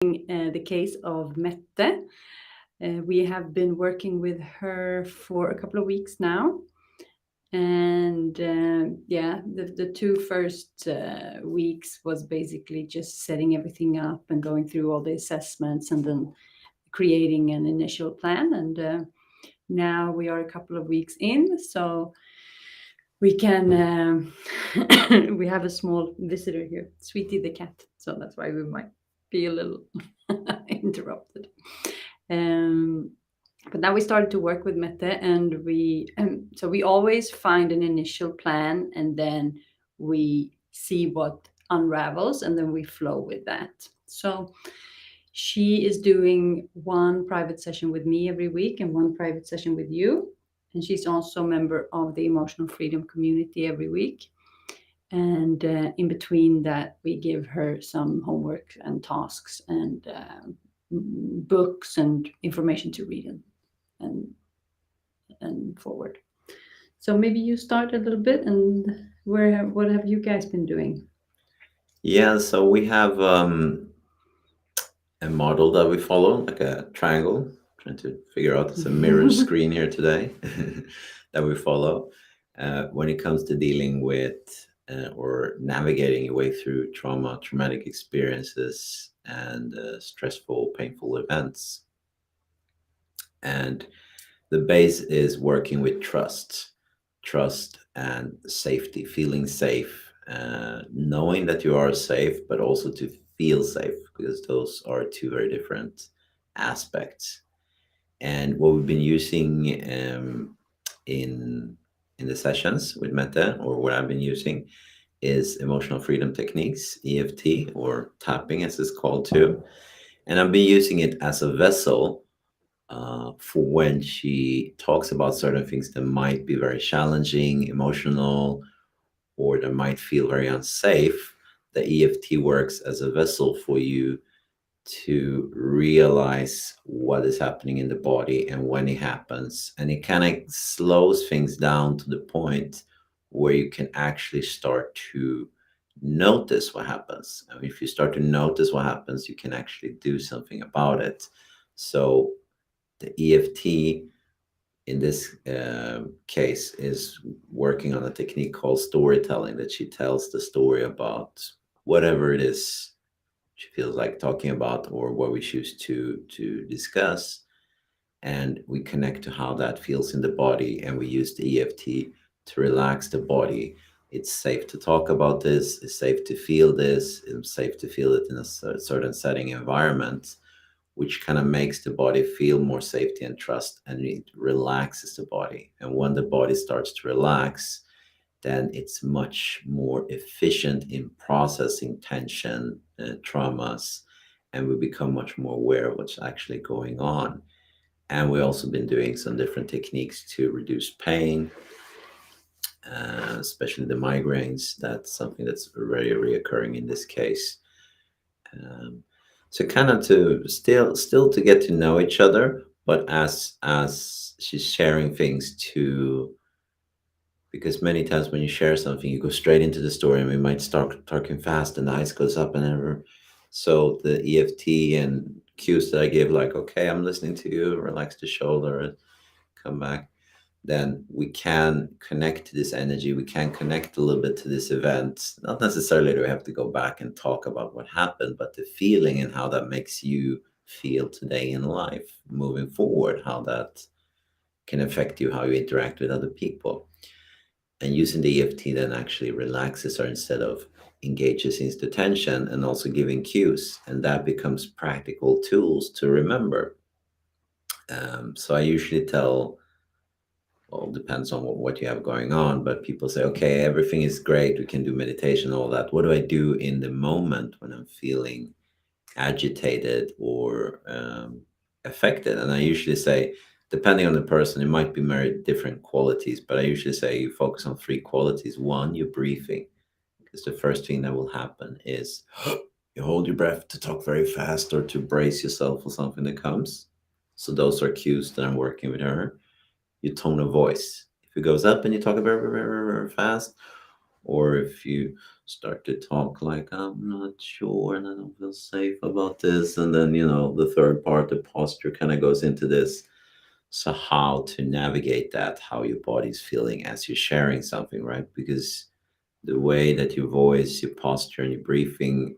The case of Mette. We have been working with her for a couple of weeks now. And yeah, the two first weeks was basically just setting everything up and going through all the assessments and then creating an initial plan. And now we are a couple of weeks in, so we can we have a small visitor here, Sweetie the cat, so that's why we might be a little interrupted. um, but now we started to work with Mette, and we always find an initial plan, and then we see what unravels, and then we flow with that. So she is doing one private session with me every week and one private session with you. And she's also a member of the Emotional Freedom community every week. And in between that, we give her some homework and tasks and books and information to read and forward. So maybe you start a little bit, and what have you guys been doing? Yeah, so we have a model that we follow, like a triangle. Trying to figure out it's a mirror screen here today that we follow when it comes to dealing with or navigating your way through trauma, traumatic experiences, and stressful, painful events. And the base is working with trust and safety, feeling safe, knowing that you are safe, but also to feel safe, because those are two very different aspects. And what we've been using in the sessions with Mette, or what I've been using, is emotional freedom techniques, EFT, or tapping as it's called too. And I've been using it as a vessel for when she talks about certain things that might be very challenging, emotional, or that might feel very unsafe. The EFT works as a vessel for you to realize what is happening in the body and when it happens. And it kind of slows things down to the point where you can actually start to notice what happens. I mean, if you start to notice what happens, you can actually do something about it. So the EFT in this case is working on a technique called storytelling, that she tells the story about whatever it is she feels like talking about or what we choose to discuss, and we connect to how that feels in the body, and we use the EFT to relax the body. It's safe to talk about this, it's safe to feel this, it's safe to feel it in a certain setting environment, which kind of makes the body feel more safety and trust, and it relaxes the body. And when the body starts to relax, then it's much more efficient in processing tension, traumas, and we become much more aware of what's actually going on. And we've also been doing some different techniques to reduce pain, especially the migraines. That's something that's very reoccurring in this case. Um, so kind of to still to get to know each other, but as she's sharing things to, because many times when you share something, you go straight into the story, and we might start talking fast, and the eyes goes up and ever. So the EFT and cues that I give, like, okay, I'm listening to you, relax the shoulder, and come back. Then we can connect to this energy. We can connect a little bit to this event. Not necessarily do we have to go back and talk about what happened, but the feeling and how that makes you feel today in life, moving forward, how that can affect you, how you interact with other people. And using the EFT then actually relaxes her instead of engages into tension, and also giving cues. And that becomes practical tools to remember. So I usually tell, well, depends on what you have going on, but people say, okay, everything is great. We can do meditation, all that. What do I do in the moment when I'm feeling agitated or affected? And I usually say, depending on the person, it might be very different qualities, but I usually say you focus on three qualities. One, you're breathing, because the first thing that will happen is you hold your breath to talk very fast or to brace yourself for something that comes. So those are cues that I'm working with her. Your tone of voice. If it goes up and you talk very, very, very, very fast, or if you start to talk like, I'm not sure and I don't feel safe about this. And then, the third part, the posture, kind of goes into this. So, how to navigate that, how your body's feeling as you're sharing something, right? Because the way that your voice, your posture, and your briefing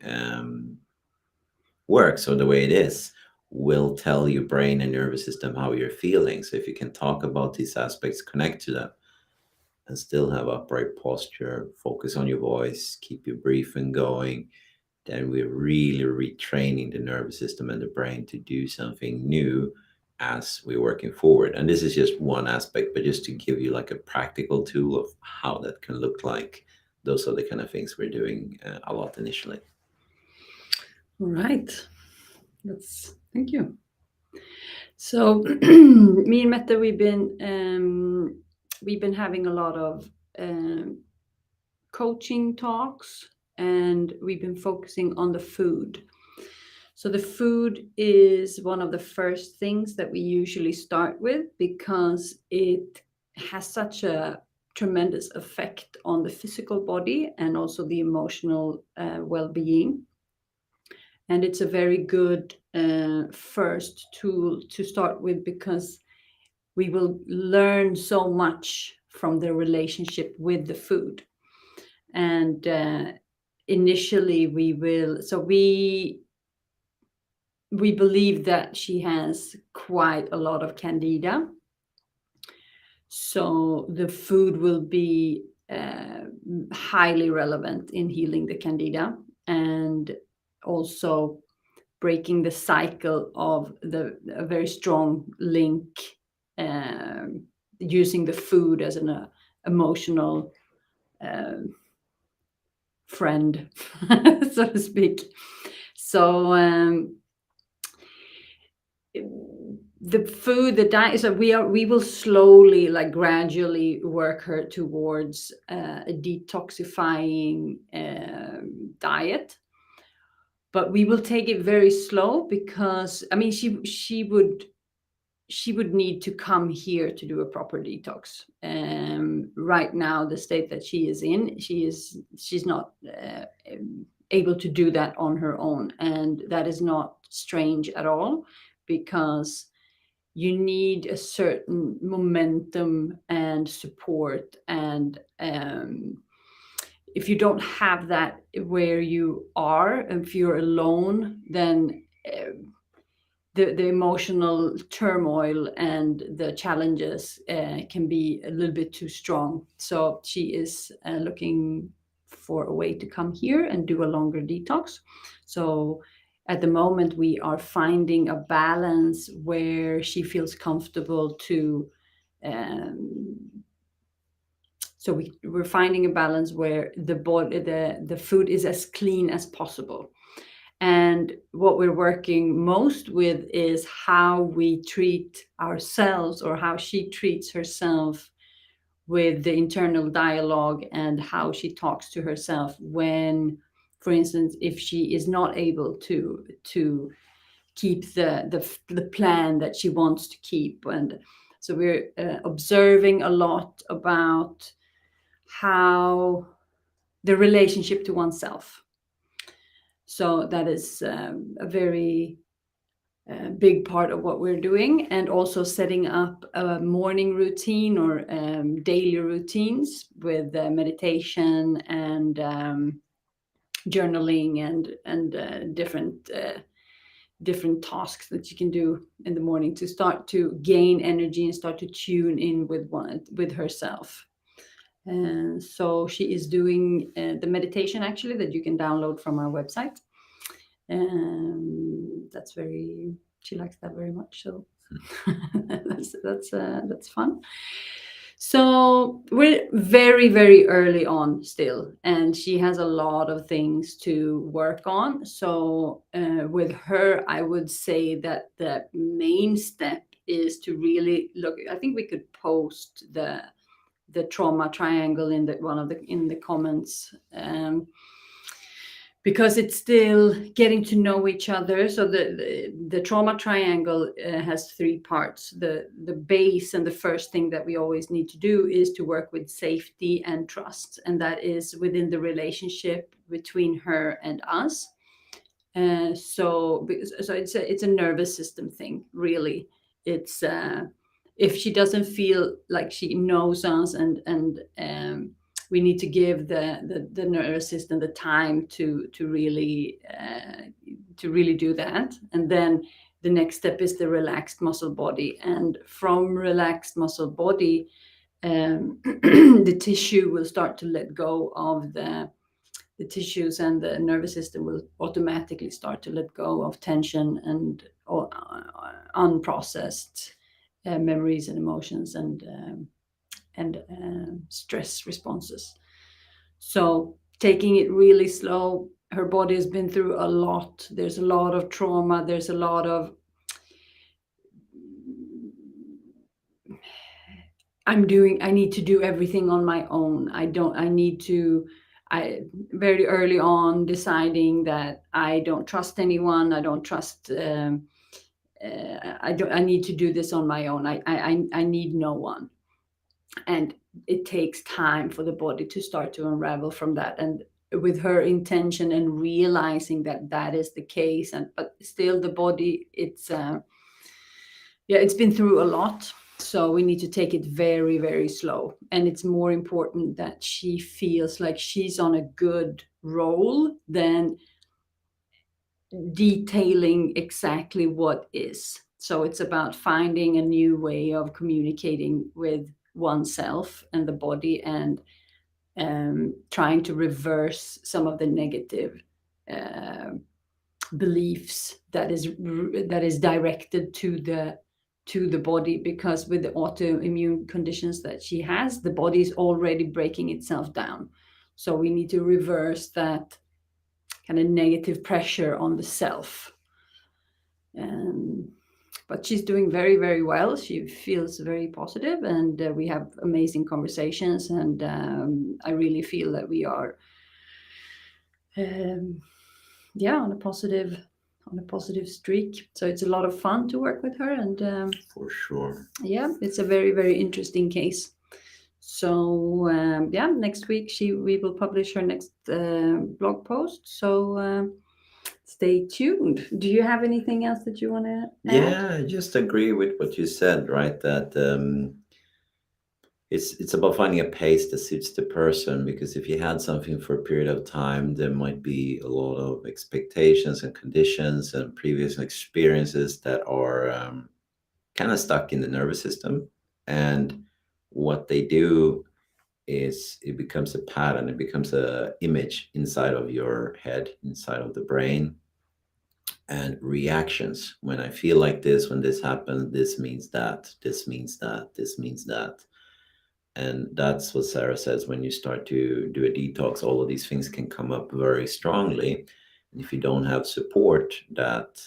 works, or the way it is, will tell your brain and nervous system how you're feeling. So, if you can talk about these aspects, connect to them, and still have upright posture, focus on your voice, keep your breathing going, then we're really retraining the nervous system and the brain to do something new as we're working forward. And this is just one aspect, but just to give you like a practical tool of how that can look like. Those are the kind of things we're doing a lot initially. All right. Thank you. So me and Mette, we've been having a lot of um, coaching talks, and we've been focusing on the food. So the food is one of the first things that we usually start with because it has such a tremendous effect on the physical body and also the emotional well-being. And it's a very good first tool to start with because we will learn so much from the relationship with the food. And initially we believe that she has quite a lot of candida, so the food will be highly relevant in healing the candida, and also breaking the cycle of a very strong link, um, using the food as an emotional friend, so to speak. So the food, the diet. So we will slowly, like gradually, work her towards a detoxifying diet. But we will take it very slow because I mean she would need to come here to do a proper detox. Right now, the state that she is in, she's not able to do that on her own, and that is not strange at all, because you need a certain momentum and support, and if you don't have that where you are, if you're alone, then the emotional turmoil and the challenges can be a little bit too strong. So she is looking for a way to come here and do a longer detox. So at the moment, we are finding a balance where she feels comfortable to. Um, so we're finding a balance where the food is as clean as possible. And what we're working most with is how we treat ourselves, or how she treats herself, with the internal dialogue, and how she talks to herself when, for instance, if she is not able to keep the plan that she wants to keep. And so we're observing a lot about how the relationship to oneself. So that is a very big part of what we're doing, and also setting up a morning routine, or daily routines with meditation and journaling, and different tasks that you can do in the morning to start to gain energy and start to tune in with herself. And so she is doing the meditation, actually, that you can download from our website. That's very, she likes that very much. So that's fun. So we're very, very early on still, and she has a lot of things to work on. So with her, I would say that the main step is to really look. I think we could post the trauma triangle in the comments. because it's still getting to know each other. So the trauma triangle has three parts. The base and the first thing that we always need to do is to work with safety and trust, and that is within the relationship between her and us. So it's a nervous system thing, really. It's if she doesn't feel like she knows us, and we need to give the nervous system the time to really do that. And then the next step is the relaxed muscle body, and from relaxed muscle body, the tissue will start to let go of the tissues, and the nervous system will automatically start to let go of tension and unprocessed memories and emotions and stress responses. So taking it really slow. Her body has been through a lot. There's a lot of trauma. There's a lot of I need to do everything on my own. I need to, I very early on deciding that I don't trust anyone. I don't trust, I need to do this on my own. I need no one. And it takes time for the body to start to unravel from that. And with her intention and realizing that that is the case, and but still the body, it's been through a lot. So we need to take it very, very slow. And it's more important that she feels like she's on a good roll than detailing exactly what is. So it's about finding a new way of communicating with oneself and the body, and trying to reverse some of the negative uh, beliefs that is directed to the body, because with the autoimmune conditions that she has, the body is already breaking itself down. So we need to reverse that kind of negative pressure on the self. um, but she's doing very, very well. She feels very positive, and we have amazing conversations, and I really feel that we are um, on a positive streak. So it's a lot of fun to work with her, and For sure. it's a very, very interesting case. So next week we will publish her next blog post. So stay tuned. Do you have anything else that you want to add? Yeah, I just agree with what you said, right? That it's about finding a pace that suits the person, because if you had something for a period of time, there might be a lot of expectations and conditions and previous experiences that are kind of stuck in the nervous system. And what they do is it becomes a pattern, it becomes a image inside of your head, inside of the brain, and reactions. When I feel like this, when this happens, this means that, this means that, this means that. And that's what Sarah says: when you start to do a detox, all of these things can come up very strongly. And if you don't have support that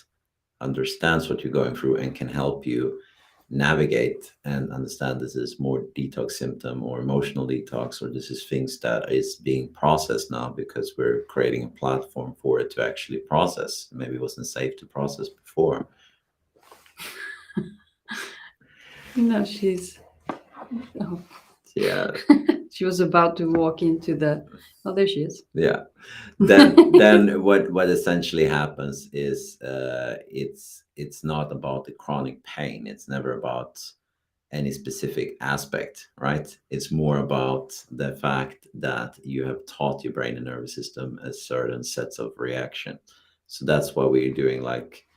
understands what you're going through and can help you navigate and understand this is more detox symptom or emotional detox, or this is things that is being processed now because we're creating a platform for it to actually process. Maybe it wasn't safe to process before. No, she's. Oh. Yeah. She was about to walk into the. Oh, there she is. Yeah. Then what essentially happens is it's not about the chronic pain. It's never about any specific aspect, right? It's more about the fact that you have taught your brain and nervous system a certain sets of reaction. So that's why we're doing like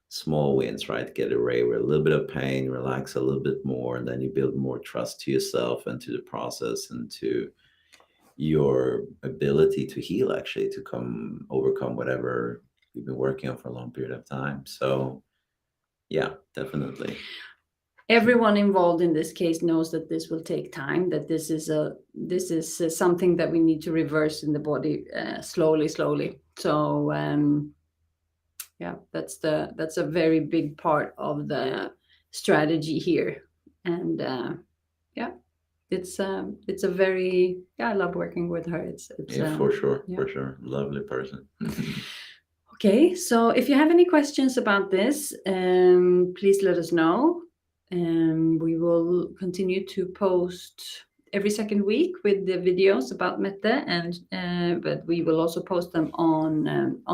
small wins, right? Get away with a little bit of pain, relax a little bit more, and then you build more trust to yourself and to the process and to your ability to heal, actually, to overcome whatever you've been working on for a long period of time. So yeah, definitely. Everyone involved in this case knows that this will take time, that this is something that we need to reverse in the body, slowly. So that's a very big part of the strategy here. And yeah it's a very, I love working with her. It's Yeah, for sure, yeah. for sure. Lovely person. Okay, so if you have any questions about this, please let us know. We will continue to post every second week with the videos about Mette, and but we will also post them on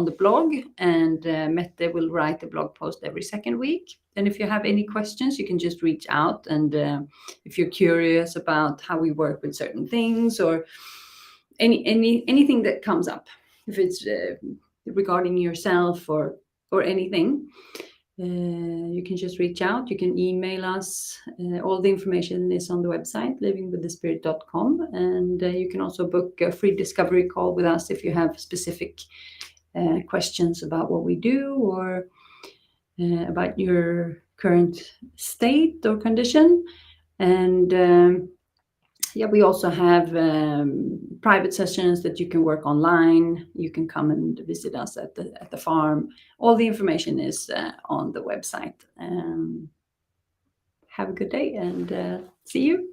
the blog, and Mette will write a blog post every second week. And if you have any questions, you can just reach out, and if you're curious about how we work with certain things, or anything that comes up, if it's regarding yourself or anything, you can just reach out. You can email us. All the information is on the website livingwiththespirit.com, and you can also book a free discovery call with us if you have specific questions about what we do, or about your current state or condition. And yeah, we also have private sessions that you can work online. You can come and visit us at the farm. All the information is on the website. Have a good day, and see you.